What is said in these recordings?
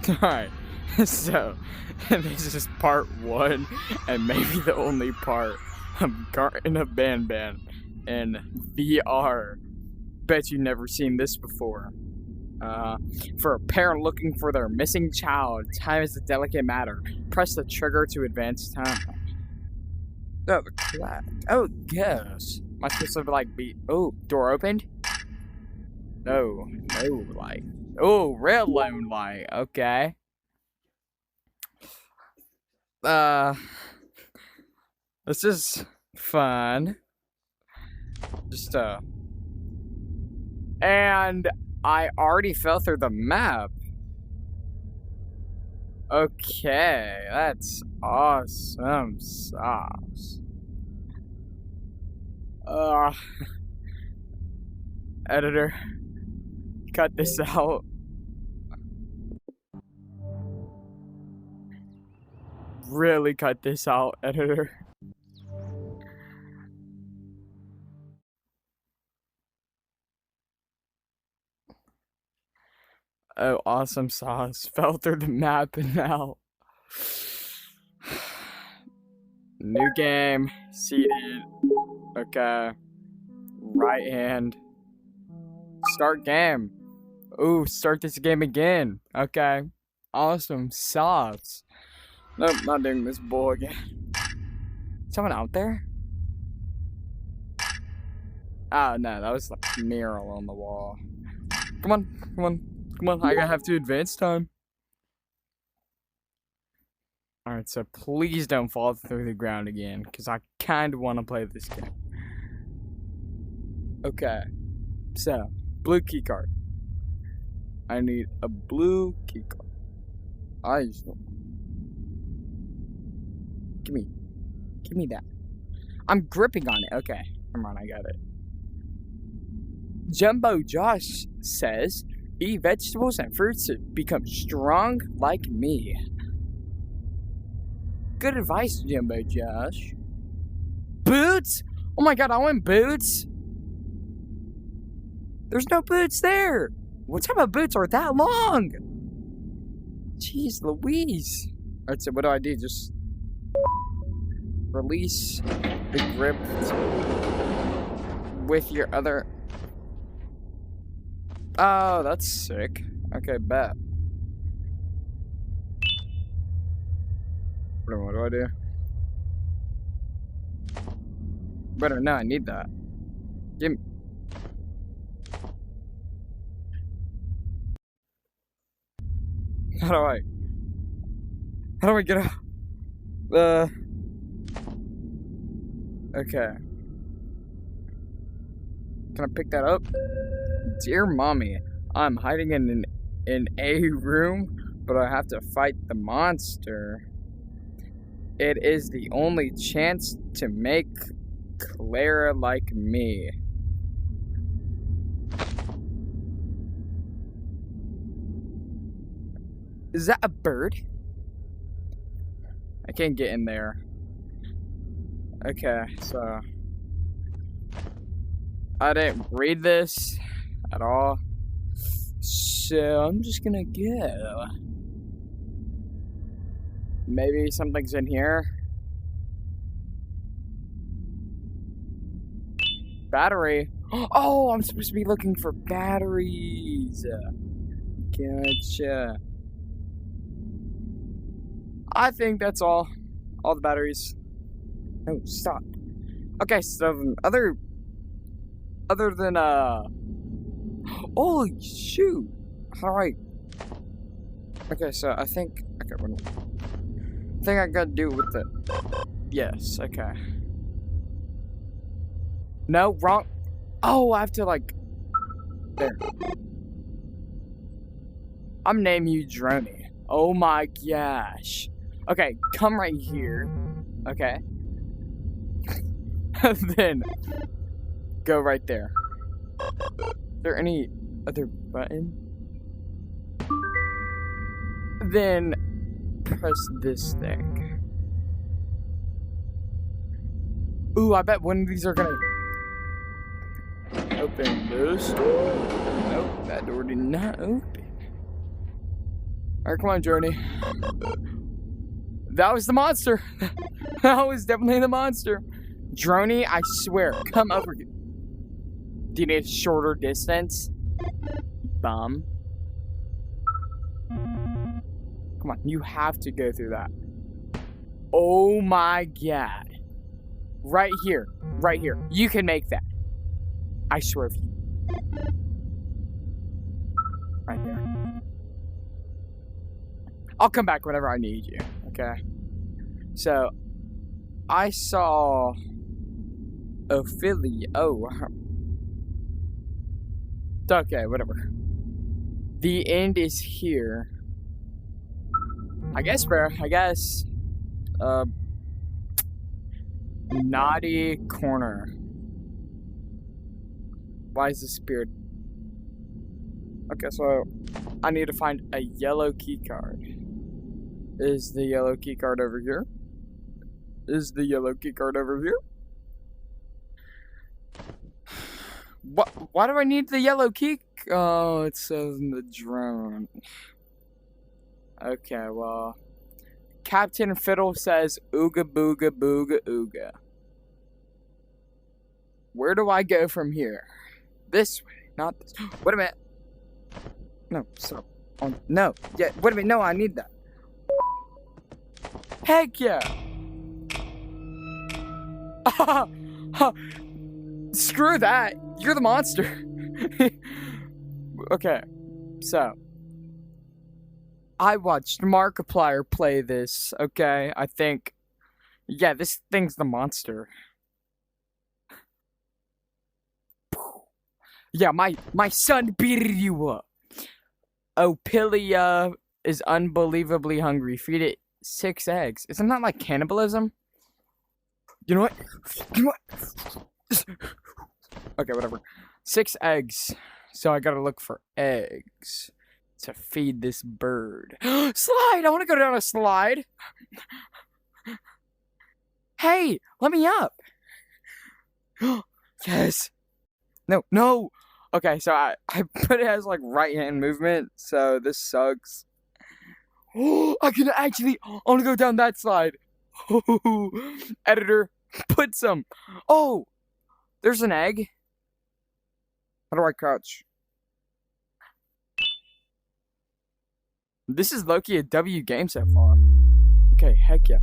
Alright, so this is part 1 and maybe the only part of Garten of Ban in VR. Bet you've never seen this before. For a parent looking for their missing child, time is a delicate matter. Press the trigger to advance time. Oh, the clock. Oh, gosh. Am I supposed to like be? Oh, door opened? No light. Oh, red lone light. Okay. This is fun. Just and I already fell through the map. Okay, that's awesome sauce. Editor, cut this out. Really cut this out, editor. Oh, awesome sauce. Fell through the map and now. New game. Seated. Okay. Right hand. Start game. Ooh, start this game again. Okay. Awesome sauce. Nope, not doing this bull again. Someone out there? Oh, no, that was like a mural on the wall. Come on, I gotta have to advance time. Alright, so please don't fall through the ground again, because I kind of want to play this game. Okay, so, blue key card. I need a blue key card. I just don't. Give me that. I'm gripping on it. Okay, come on, I got it. Jumbo Josh says, eat vegetables and fruits to become strong like me. Good advice, Jumbo Josh. Boots? Oh my god, I want boots. There's no boots there. What type of boots are that long? Jeez Louise. Alright, so what do I do? Just release the grip with your other... Oh, that's sick. Okay, bet. What do I do? Better no, I need that. Give me. How do I get out? Okay. Can I pick that up? Dear mommy, I'm hiding in a room, but I have to fight the monster. It is the only chance to make Clara like me. Is that a bird? I can't get in there. Okay, so I didn't read this at all, so I'm just gonna go. Maybe something's in here. Battery. Oh, I'm supposed to be looking for batteries. Gotcha. I think that's all the batteries. Oh, stop. Okay, so other than holy shoot. How do I? Okay, so I think I gotta do it with the yes. Okay. No, wrong. Oh, I have to like there. I'm naming you Droney. Oh my gosh. Okay, come right here. Okay. And then go right there. Is there any other button? Then press this thing. Ooh, I bet one of these are gonna open this door. Nope, that door did not open. Alright, come on, Joni. That was the monster. That was definitely the monster. Droney, I swear, come over here. Do you need a shorter distance? Bum. Come on, you have to go through that. Oh my god. Right here. Right here. You can make that. I swear if you. Right there. I'll come back whenever I need you, okay? So, I saw Ophelia. Oh. Okay, whatever. The end is here. I guess, bro. I guess. Naughty corner. Why is this beard? Okay, so I need to find a yellow key card. Is the yellow key card over here? Is the yellow key card over here? What? Why do I need the yellow key? Oh, it says in the drone. Okay, well, Captain Fiddle says ooga booga booga ooga. Where do I go from here? This way, not this. Wait a minute. No, stop. Oh, no. Yeah, wait a minute. No, I need that. Heck yeah. Screw that. You're the monster. Okay, so I watched Markiplier play this, okay? I think, yeah, this thing's the monster. Yeah, my son beat you up. Ophelia is unbelievably hungry. Feed it 6 eggs. Isn't that like cannibalism? You know what? You know what? Okay, whatever. 6 eggs. So I gotta look for eggs to feed this bird. Slide! I want to go down a slide. Hey, let me up. Yes. No, no. Okay, so I put it as like right hand movement, so this sucks. Oh, I can actually. I want to go down that slide. Editor, put some. Oh, there's an egg. How do I crouch? This is low-key a W game so far. Okay, heck yeah.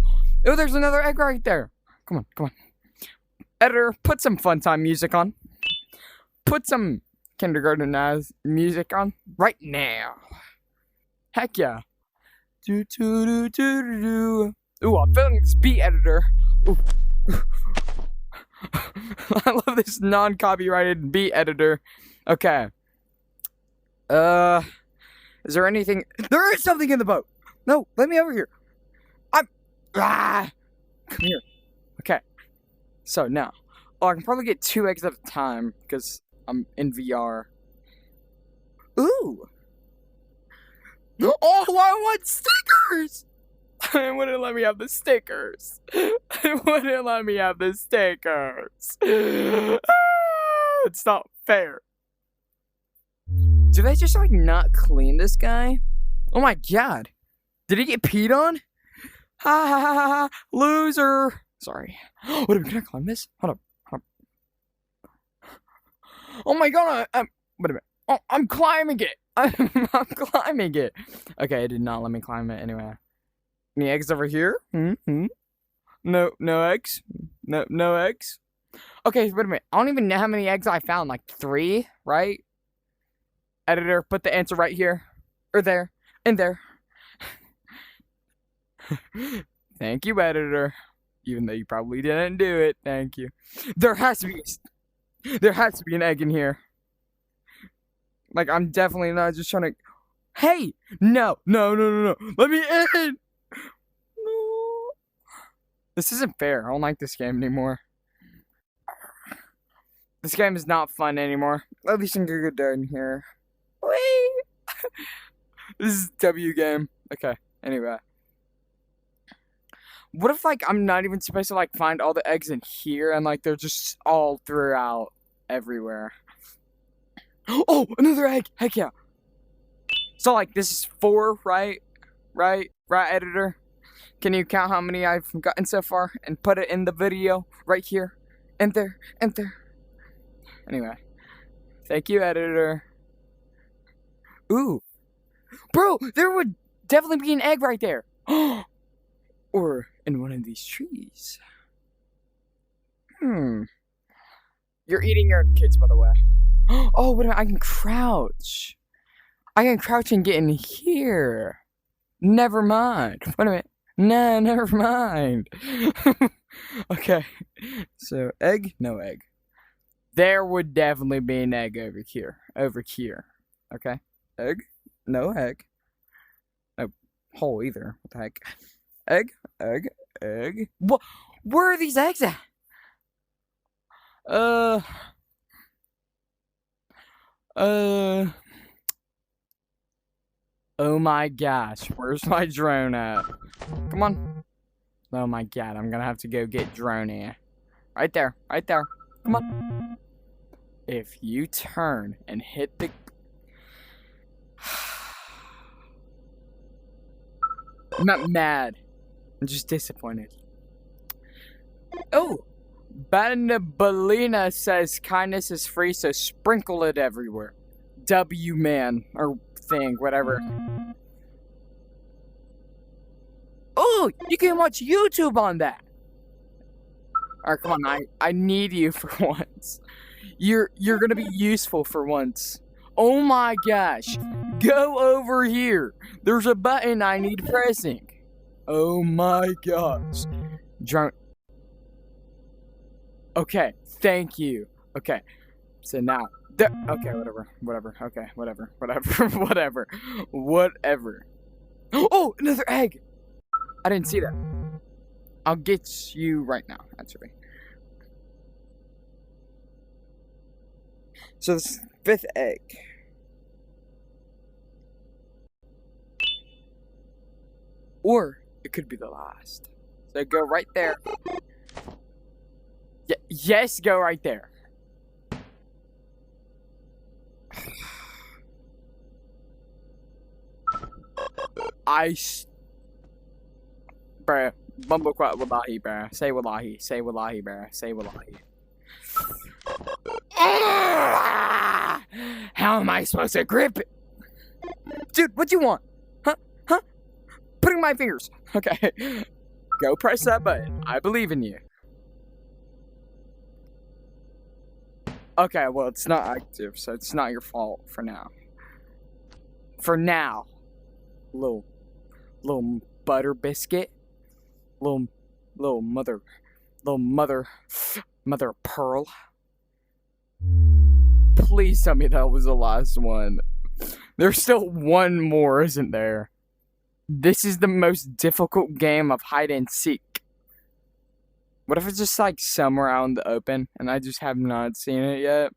Oh, there's another egg right there. Come on, come on. Editor, put some fun time music on. Put some kindergarten as music on right now. Heck yeah. Do do do do do. Ooh, I'm feeling this beat, editor. Ooh. I love this non-copyrighted beat editor. Okay. Is there anything? There is something in the boat. No, let me over here. Come here. Okay. So now, I can probably get 2 eggs at a time because I'm in VR. Ooh. Oh, I want stickers. It wouldn't let me have the stickers. It wouldn't let me have the stickers. It's not fair. Did I just like not clean this guy? Oh my god. Did he get peed on? Ha ha ha ha. Loser. Sorry. Wait a minute, can I climb this? Hold up. Hold up. Oh my god. Wait a minute. Oh, I'm climbing it. I'm climbing it. Okay, it did not let me climb it anyway. Any eggs over here? Mm-hmm. No eggs. No eggs. Okay, wait a minute. I don't even know how many eggs I found. Like 3, right? Editor, put the answer right here. Or there. And there. Thank you, editor. Even though you probably didn't do it. Thank you. There has to be an egg in here. Like, I'm definitely not just trying to... Hey! No. Let me in! No. This isn't fair. I don't like this game anymore. This game is not fun anymore. At least I'm gonna go down here. Whee! This is W game. Okay, anyway. What if, like, I'm not even supposed to, like, find all the eggs in here and, like, they're just all throughout everywhere? Oh, another egg! Heck yeah! So, like, this is 4, right? right? Right, editor? Can you count how many I've gotten so far and put it in the video right here? Enter, enter. Anyway, thank you, editor. Ooh, bro, there would definitely be an egg right there. Or in one of these trees. You're eating your kids, by the way. Oh, wait a minute, I can crouch. I can crouch and get in here. Never mind. Wait a minute. No, never mind. Okay. So, egg? No egg. There would definitely be an egg over here. Over here. Okay? Egg? No egg. No hole either. What the heck? Egg? Egg? Egg? What? Where are these eggs at? Oh my gosh, where's my drone at? Come on. Oh my god, I'm gonna have to go get drone here. Right there, right there. Come on. If you turn and hit the... I'm not mad. I'm just disappointed. Oh! Banabelina says kindness is free, so sprinkle it everywhere. W man, or thing, whatever. Oh, you can watch YouTube on that. Alright, come on, I need you for once. You're gonna be useful for once. Oh my gosh. Go over here. There's a button I need pressing. Oh my gosh. Drone. Okay, thank you. Okay, so now, okay, whatever, okay, whatever. Oh, another egg! I didn't see that. I'll get you right now, actually. So this fifth egg. Or it could be the last. So go right there. Yes, go right there. Bruh, bumblequat wallahi, bruh. Say wallahi, say wallahi, bruh. Say wallahi. How am I supposed to grip it? Dude, what do you want? Huh? Putting my fingers. Okay. Go press that button. I believe in you. Okay, well, it's not active, so it's not your fault for now. For now. Little butter biscuit. Little mother pearl. Please tell me that was the last one. There's still one more, isn't there? This is the most difficult game of hide and seek. What if it's just like somewhere out in the open and I just have not seen it yet?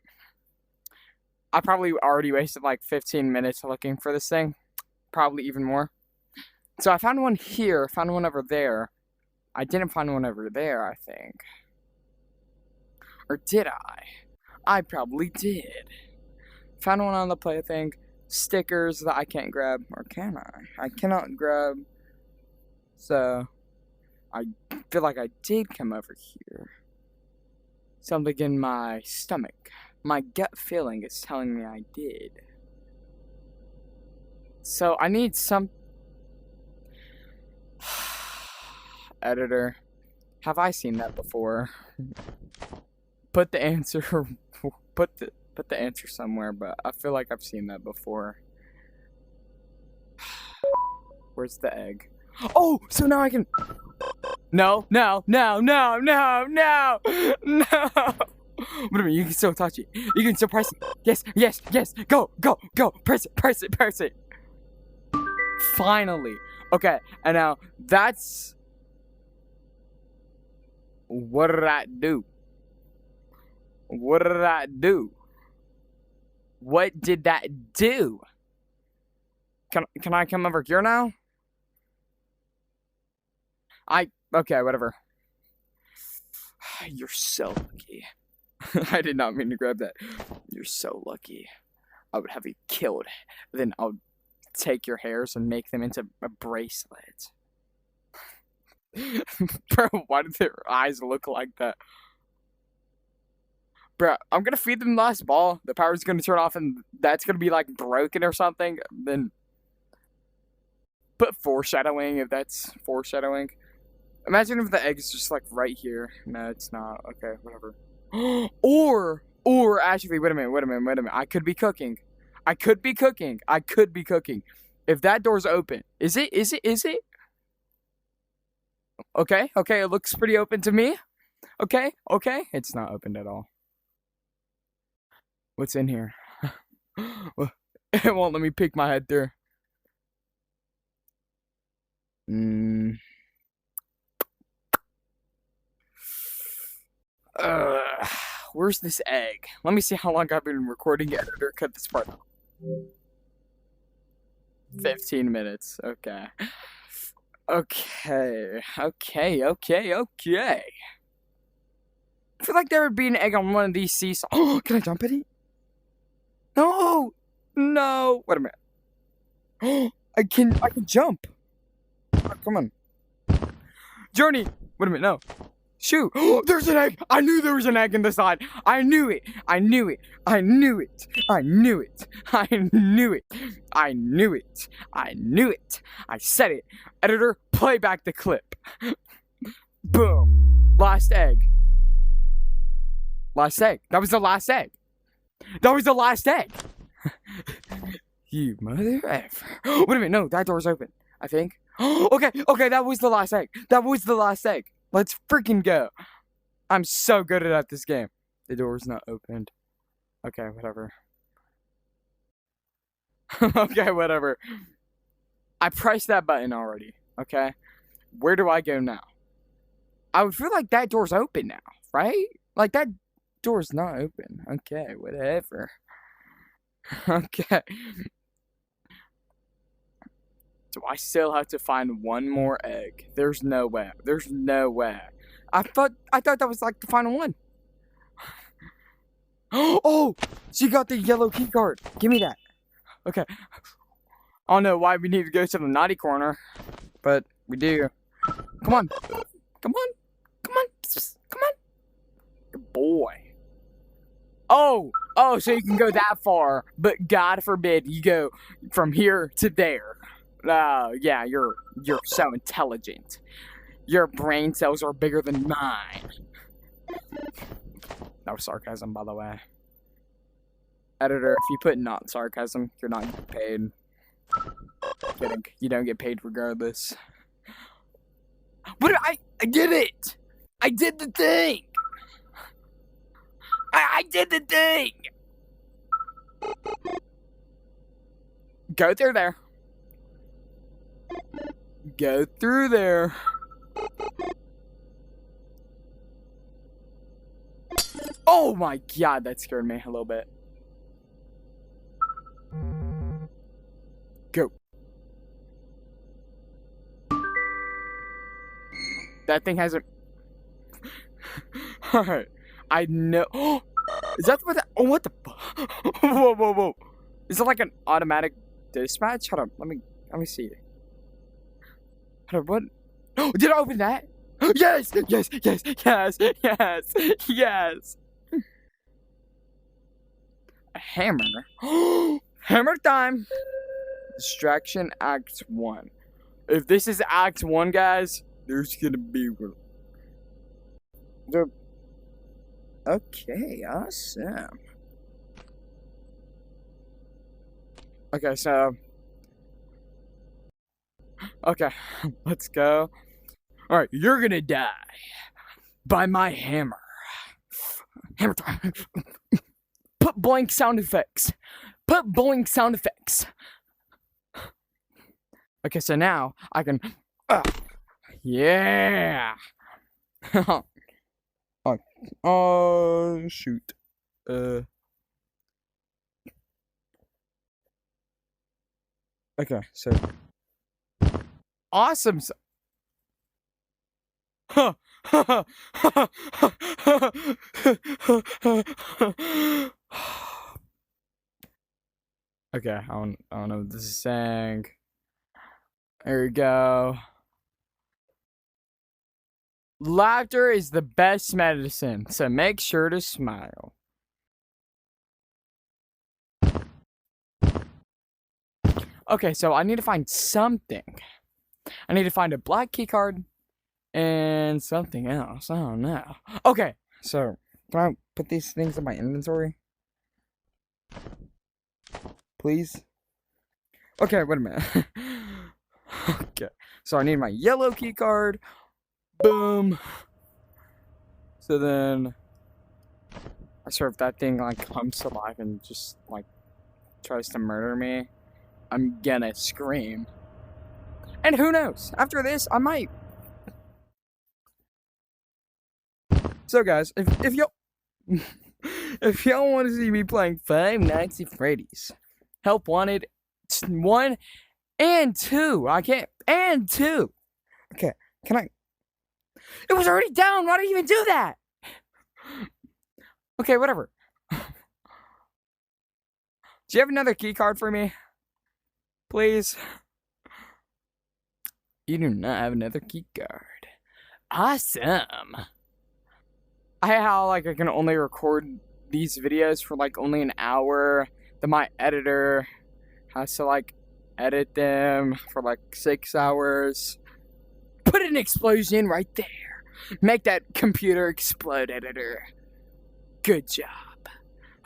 I probably already wasted like 15 minutes looking for this thing. Probably even more. So I found one here, found one over there. I didn't find one over there, I think. Or did I? I probably did. Found one on the plaything. Stickers that I can't grab. Or can I? I cannot grab. So I feel like I did come over here. Something in my stomach. My gut feeling is telling me I did. So I need some... Editor, have I seen that before? Put the answer... Put the answer somewhere, but I feel like I've seen that before. Where's the egg? Oh, so now I can... No. What do you mean? You can still touch it. You can still press it. Yes. Go. Press it. Finally. Okay, and now that's... What did I do? What did that do? Can I come over here now? Okay, whatever. You're so lucky. I did not mean to grab that. You're so lucky. I would have you killed. Then I'll take your hairs and make them into a bracelet. Bro, why do their eyes look like that? Bro, I'm gonna feed them the last ball. The power's gonna turn off and that's gonna be like broken or something. Then put foreshadowing if that's foreshadowing. Imagine if the egg is just like right here. No, it's not. Okay, whatever. Or actually, wait a minute. I could be cooking. If that door's open, is it? Okay, it looks pretty open to me. Okay, it's not opened at all. What's in here? It won't let me peek my head through. Where's this egg? Let me see how long I've been recording. Editor, cut this part out. 15 minutes. Okay. I feel like there would be an egg on one of these seesaws. Oh, can I jump in it? No. Wait a minute. Oh, I can jump. Oh, come on. Journey. Wait a minute, no. Shoot. Oh, there's an egg. I knew there was an egg in the side. I knew it. I said it. Editor, play back the clip. Boom. Last egg. That was the last egg. You mother effer. Wait a minute, no, that door's open, I think. Okay, that was the last egg. Let's freaking go. I'm so good at this game. The door's not opened. Okay, whatever. I pressed that button already, okay? Where do I go now? I would feel like that door's open now, right? Like that door's not open. Okay, whatever. Okay. Do I still have to find one more egg? There's no way. I thought that was like the final one. Oh, she got the yellow key card. Give me that. Okay. I don't know why we need to go to the naughty corner, but we do. Come on. Good boy. Oh, so you can go that far, but God forbid you go from here to there. Yeah, you're so intelligent. Your brain cells are bigger than mine. That was sarcasm, by the way. Editor, if you put not sarcasm, you're not getting paid. Kidding. You don't get paid regardless. But I did it! I did the thing! I did the thing! Go through there. Go through there. Oh my god, that scared me a little bit. Go. That thing hasn't... Alright. I know... Is that what that... Oh, what the... Whoa. Is it like an automatic dispatch? Hold on, let me see. Hold on, what? Oh, did I open that? Yes! A hammer? Hammer time! Distraction Act 1. If this is Act 1, guys, there's gonna be one. Okay, awesome. Okay, so... Okay, let's go. Alright, you're gonna die. By my hammer. Hammer time. Put blank sound effects. Okay, so now I can... yeah! Oh, shoot. Okay, so... Awesome! Okay, I don't know what this is saying. There we go. Laughter is the best medicine, so make sure to smile. Okay, so I need to find something. I need to find a black key card and something else. I don't know. Okay, so can I put these things in my inventory? Please? Okay, wait a minute. Okay, so I need my yellow key card. Boom. So then I swear if that thing like comes to life and just like tries to murder me, I'm gonna scream. And who knows? After this, I might. So guys, if y'all if y'all want to see me playing Five Nights at Freddy's, Help Wanted 1 and 2, I can't and 2. Okay, can I? It was already down. Why did you even do that? Okay, whatever. Do you have another key card for me? Please. You do not have another key card. Awesome. I can only record these videos for like only an hour. Then my editor has to like edit them for like 6 hours. Put an explosion right there. Make that computer explode, editor. Good job.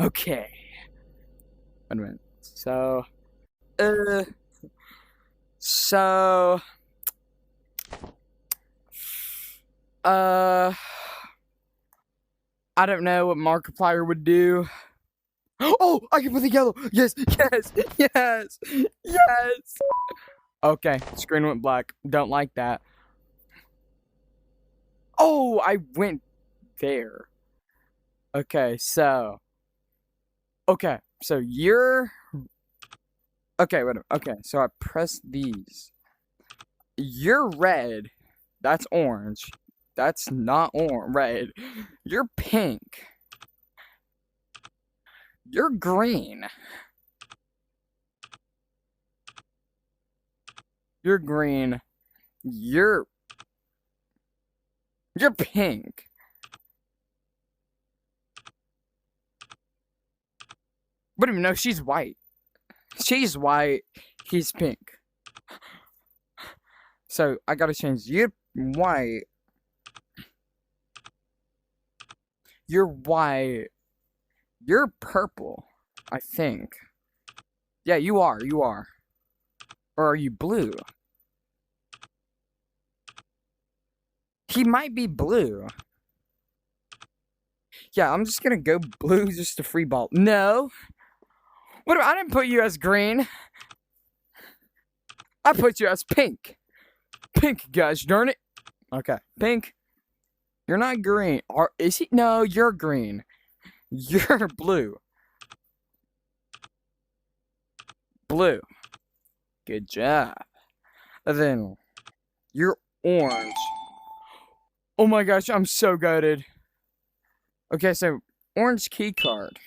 Okay. Wait a minute. I don't know what Markiplier would do. Oh, I can put the yellow. Yes, yes, yes, yes. Okay, screen went black. Don't like that. Oh, I went there. Okay, so you're. Okay, wait a minute. Okay, so I press these. You're red. That's orange. That's not red. You're pink. You're green. You're green. You're pink. Wait a minute, no, she's white. She's white. He's pink. So I gotta change. You're white. You're white. You're purple, I think. Yeah, you are. Or are you blue? He might be blue. Yeah, I'm just gonna go blue just to free ball. No. What? I didn't put you as green. I put you as pink. Pink, guys, darn it. Okay, pink. You're not green. Or is he? No, you're green. You're blue. Blue. Good job. And then you're orange. Oh my gosh, I'm so gutted. Okay, so orange key card.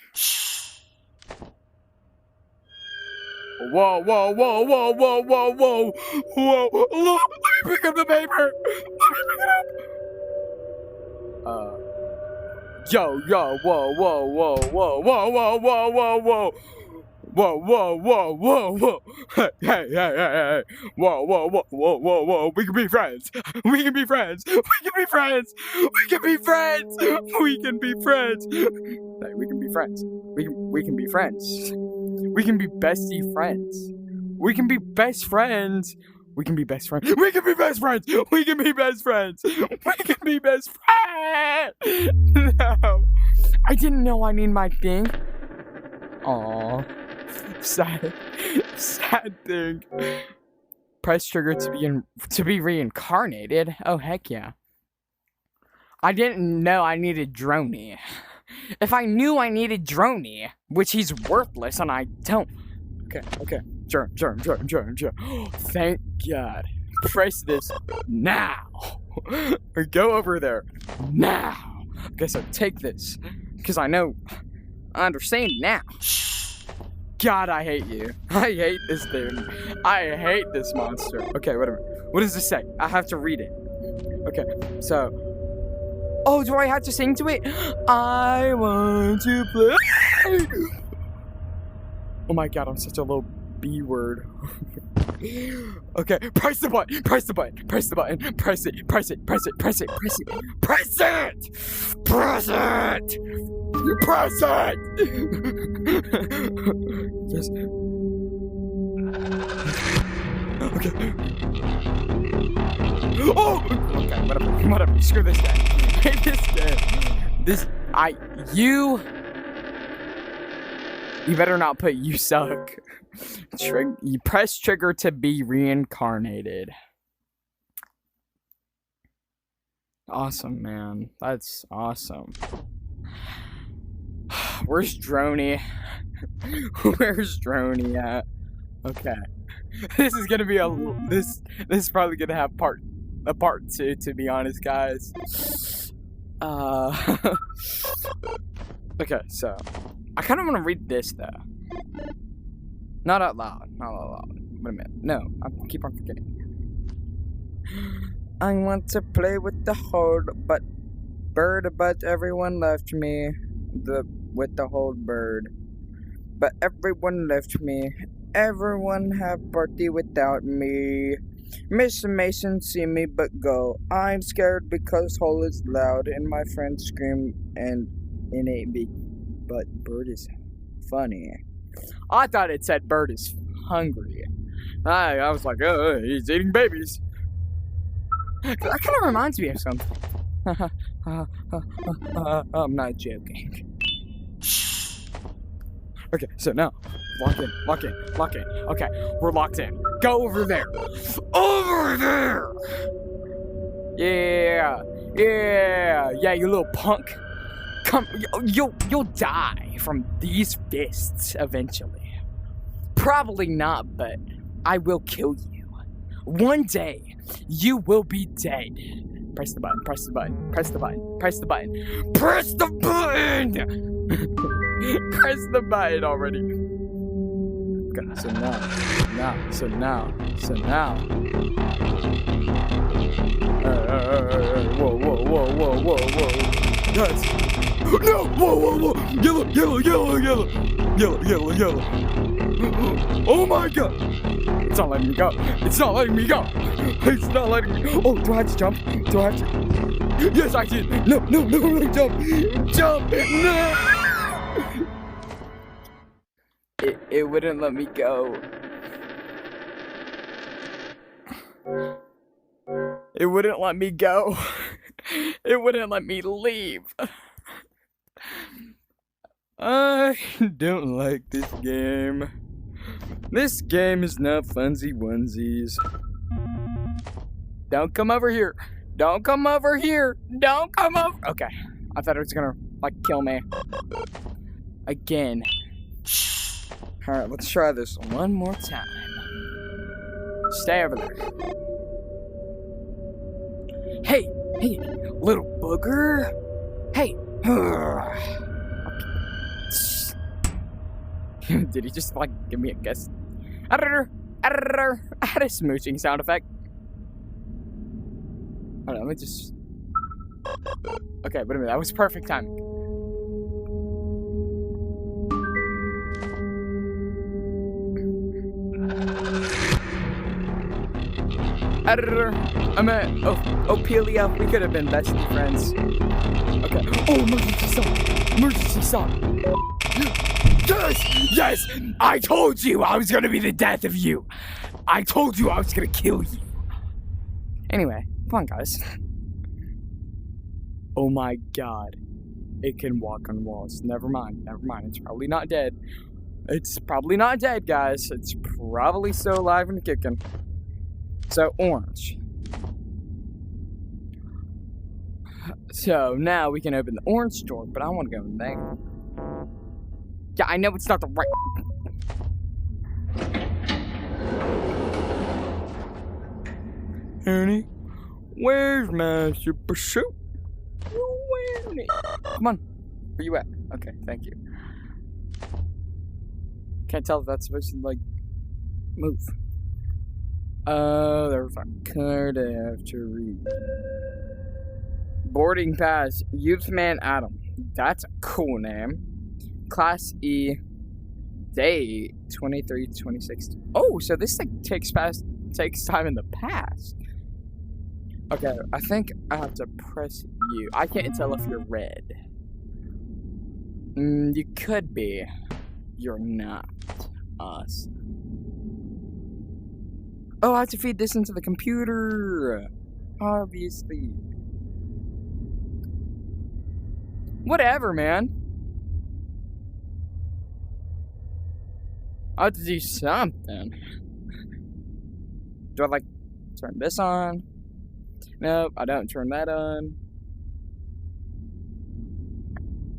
Whoa, whoa, whoa, whoa, whoa, whoa, whoa, whoa, whoa. Let me pick up the paper. Let me pick it up. Yo, whoa, whoa, whoa, whoa, whoa, whoa, whoa, whoa, whoa. Whoa, whoa, whoa, whoa, whoa. Hey. Whoa, whoa, whoa, whoa, whoa, whoa. We can be friends. We can be friends. We can be friends. We can be friends. We can be friends. Hey, we can be friends. We can be friends. We can be bestie friends. We can be best friends. We can be best friends. We can be best friends. We can be best friends. We can be best friends. No. I didn't know I need my thing. Aww. Sad thing. Press trigger to be reincarnated. Oh heck yeah. I didn't know I needed Droney. If I knew I needed Droney, which he's worthless and I don't. Okay. Germ. Thank God. Press this now. Or go over there now. Okay, so take this. Because I understand now. God, I hate you. I hate this dude. I hate this monster. Okay, whatever. What does this say? I have to read it. Okay, so. Oh, do I have to sing to it? I want to play. Oh my God, I'm such a little B word. Okay, press the button, press the button, press the button, press it, press it, press it, press it, press it, press it, press it, press it. Yes. Okay. Oh! Okay, whatever. Screw this guy. You better not put you suck. You press trigger to be reincarnated. Awesome, man. That's awesome. Where's Droney? Where's Droney at? Okay. This is gonna be this is probably gonna have a part 2, to be honest, guys. Okay, so I kind of want to read this though. Not out loud. Wait a minute. No, I keep on forgetting. I want to play with the whole bird, but everyone left me. With the whole bird, but everyone left me. Everyone have party without me. Miss Mason see me but go. I'm scared because hole is loud and my friends scream and it ain't big. But bird is funny. I thought it said bird is hungry. I was like, oh, he's eating babies. That kind of reminds me of something. I'm not joking. Okay, so now, lock in. Okay, we're locked in. Go over there. Over there! Yeah, you little punk. Come, you'll die from these fists eventually. Probably not, but I will kill you. One day, you will be dead. Press the button. Press the button. Press the button already. Okay, so now. Whoa. Guys. No! Whoa. Yellow. Oh my God. It's not letting me go. Oh, do I have to jump? Yes, I did. No, jump. No. It wouldn't let me go. It wouldn't let me go. It wouldn't let me leave. I don't like this game. This game is not funsy onesies. Don't come over here. Okay. I thought it was gonna, kill me. Again. Alright, let's try this one more time. Stay over there. Hey, little booger. Hey. Did he just, give me a guess? I had a smooching sound effect. Hold on, let me just... Okay, wait a minute, that was perfect timing. I'm at Ophelia. We could have been bestie friends. Okay. Oh, emergency stop. Yes! I told you I was gonna be the death of you. I told you I was gonna kill you. Anyway, come on, guys. Oh my God. It can walk on walls. Never mind. It's probably not dead. Guys. It's probably still alive and kicking. So, orange. So, now we can open the orange door, but I want to go in there. Yeah, I know it's not the right... Honey, where's Master Pursuit? Come on. Where you at? Okay, thank you. Can't tell if that's supposed to, like, move. Oh, there's a card I have to read. Boarding pass, Youthman Adam. That's a cool name. Class E, day 23-26. Oh, so this like takes time in the past. Okay, I think I have to press U. I can't tell if you're red. You could be. You're not. Us. Oh, I have to feed this into the computer. Obviously. Whatever, man. I have to do something. Do I like turn this on? Nope, I don't turn that on.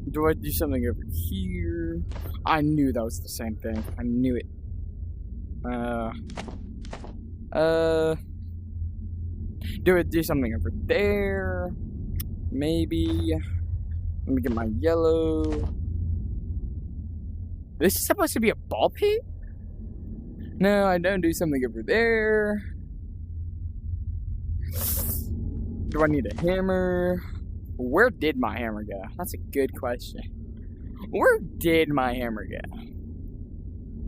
Do I do something over here? I knew that was the same thing. I knew it. Do I do something over there? Maybe. Let me get my yellow. This is supposed to be a ball pit? No, I don't do something over there. Do I need a hammer? Where did my hammer go? That's a good question. Where did my hammer go?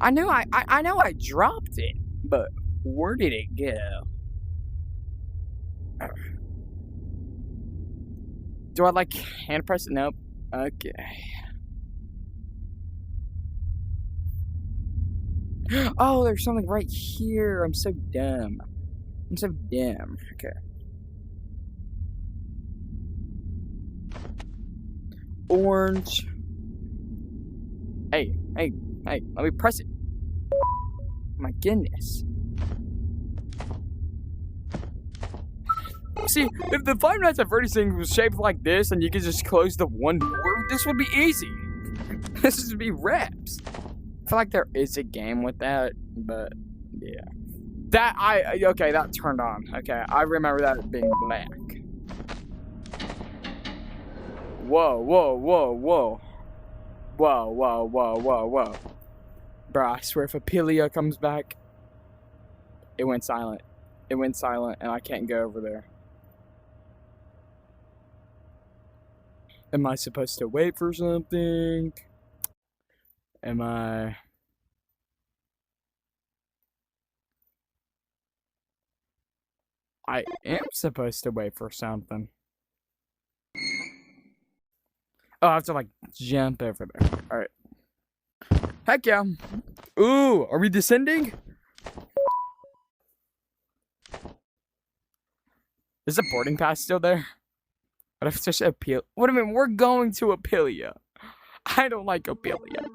I know I dropped it, but where did it go? Do I like hand press it? Nope. Okay. Oh, there's something right here. I'm so dumb. Okay. Orange. Hey, let me press it. My goodness. See, if the Five Nights at Freddy's thing was shaped like this and you could just close the one door, this would be easy. This would be reps. I feel like there is a game with that, but yeah. Okay, that turned on. Okay, I remember that being black. Whoa. Bro, I swear if Apelia comes back, it went silent. And I can't go over there. Am I supposed to wait for something? Am I... I am supposed to wait for something. Oh, I have to, like, jump over there. Alright. Heck yeah. Ooh, are we descending? Is the boarding pass still there? What if it's just Apelia? What do you mean? We're going to Apelia. I don't like Apelia.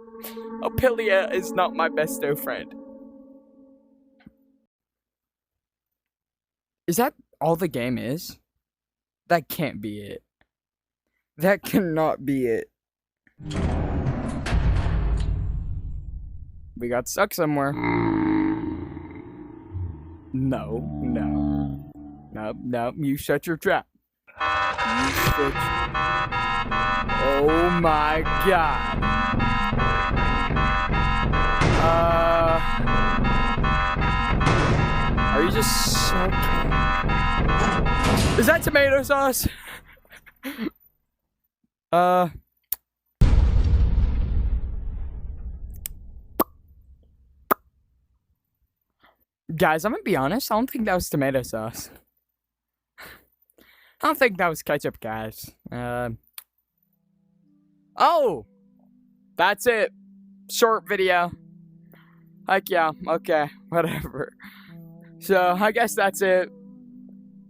Apelia is not my besto friend. Is that all the game is? That can't be it. That cannot be it. We got stuck somewhere. No. You shut your trap. Oh my god. Are you just so... Is that tomato sauce? Guys, I'm gonna be honest. I don't think that was tomato sauce. I don't think that was ketchup, guys. Oh! That's it. Short video. Heck yeah. Okay. Whatever. So, I guess that's it.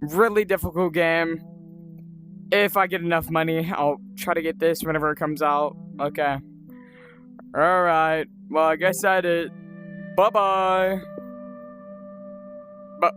Really difficult game. If I get enough money, I'll try to get this whenever it comes out. Okay. Alright. Well, I guess that is it. Bye-bye. Bye.